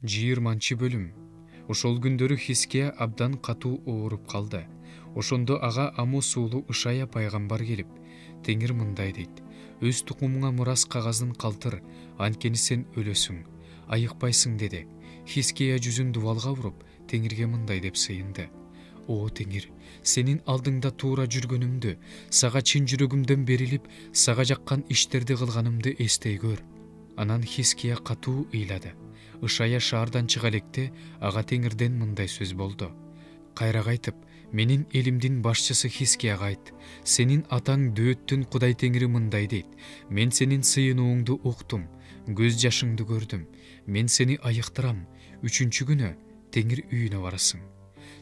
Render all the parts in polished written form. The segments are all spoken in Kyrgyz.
20 бөлүм. Ошол күндөрү Хиския абдан катуу ооруп калды. Ошондо ага Амос уулу Ышая пайгамбар келип, Теңир мындай дейт: өз тукумуңа мурас кагазын калтыр, анткени сен өлөсүң, айыкпайсың деди. Хиския жүзүн дубалга буруп, Теңирге мындай деп сыйынды: О Теңир, сенин алдыңда туура жүргөнүмдү, сага чын жүрөгүмдөн берилип, сага жаккан иштерди кылганымды эстей көр. Анан Хиския катуу ыйлады. Ышая шаардан чыга электе ага Теңирден мындай сөз болду: кайра кайтып, менин элимдин башчысы Хискияга айт, сенин атаң Дөөттүн Кудай Теңири мындай дейт: мен сенин сыйынууңду уктум, көз жашыңды көрдүм, мен сени айыктырам, 3-чү күнү Теңир үйүнө барасың.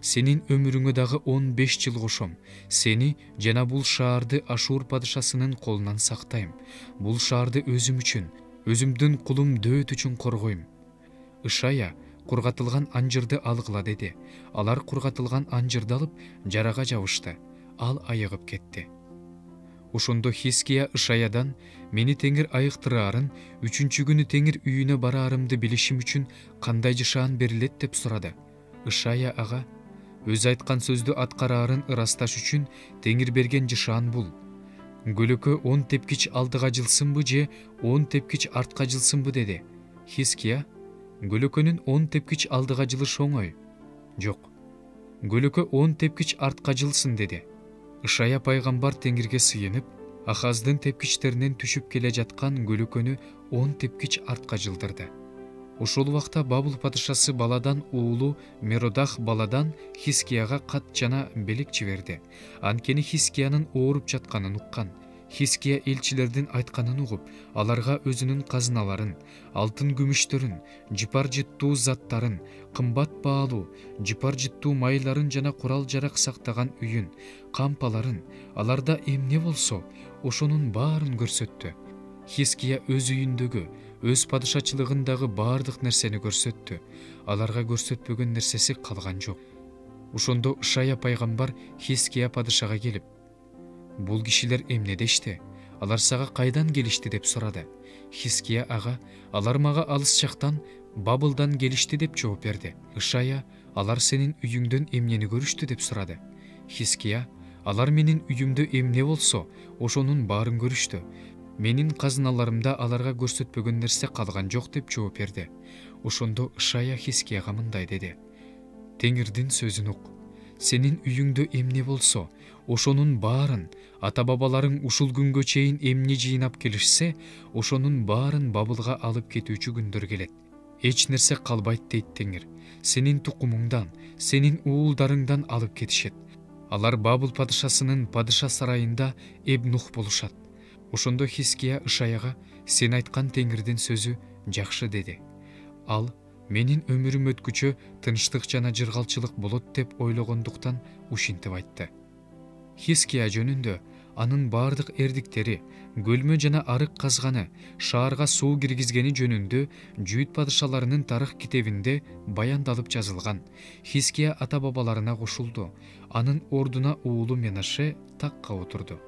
Сенин өмүрүңө дагы 15 жыл кошом, сени жана бул шаарды Ашур падышасынын колунан сактайм. Бул шаарды өзүм үчүн, өзүмдүн кулум Дөөт үчүн коргойм. Ышая кургатылган анжырды алгыла деди. Алар кургатылган анжырды алып жарага жабышты. Ал айыгып кетти. Ошондо Хиския Ышаядан мени Теңир айыктыраарын, 3-чү күнү Теңир үйүнө бараарымды билишим үчүн кандай жышаан берилет деп сурады. Ышая ага: өз айткан сөздү аткараарын ырасташ үчүн Теңир берген жышаан бул: көлөкө 10 тепкич алдыга жылсынбы же 10 тепкич артка жылсынбы деди. Хиския: көлөкөнүн 10 тепкич алдыга жылыш оңой. Жок, көлөкө 10 тепкич артка жылсын деди. Ышая пайгамбар Теңирге сыйынып, Ахаздын тепкичтеринен түшүп келе жаткан көлөкөнү 10 тепкич артка жылдырды. Ошол убакта Бабыл падышасы Баладан уулу Меродах Баладан Хискияга кат жана белек жиберди. Анткени Хискиянын ооруп жатканын уккан. Хиския элчилердин айтканын угуп, аларга өзүнүн казыналарын, алтын күмүштөрүн, жыпар жыттуу заттарын, кымбат баалуу, жыпар жыттуу майларын жана курал-жарак сактаган үйүн, кампаларын, аларда эмне болсо, ошонун баарын көрсөттү. Хиския өз үйүндөгү, өз падышачылыгындагы баардык нерсени көрсөттү. Аларга көрсөтпөгөн нерсеси калган жок. Ошондо Ышая пайгамбар Хиския падышага келип: бул кишилер эмне дешти? Алар сага кайдан келишти деп сурады. Хиския ага: алар мага алыс жактан, Бабылдан келишти деп жооп берди. Ышая: алар сенин үйүңдөн эмнени көрүштү деп сурады. Хиския: алар менин үйүмдө эмне болсо, ошонун баарын көрүштү. Менин казыналарымда аларга көрсөтпөгөн нерсе калган жок деп жооп берди. Ошондо Ышая Хискияга мындай деди: Теңирдин сөзүн ук. Сенин үйүңдө эмне болсо, ошонун баарын, ата-бабаларың ушул күнгө чейин эмне жыйнап келишсе, ошонун баарын Бабылга алып кетүүчү күндөр келет. Эч нерсе калбайт дейт Теңир. Сенин тукумуңдан, сенин уулдарыңдан алып кетишет. Алар Бабыл падышасынын падыша сарайында эбнух болушат. Ошондо Хиския Ышаяга: сен айткан Теңирдин сөзү жакшы деди. Ал: менин өмүрүм өткүчө тынчтык жана жыргалчылык болот деп ойлогондуктан ушинтип айтты. Хиския жөнүндө анын баардык эрдиктери, көлмө жана арык казганы, шаарга суу киргизгени жөнүндө Жүйүт падышаларынын тарых китебинде баяндалып жазылган. Хиския ата-бабаларына кошулду. Анын ордуна уулу Менаше такка отурду.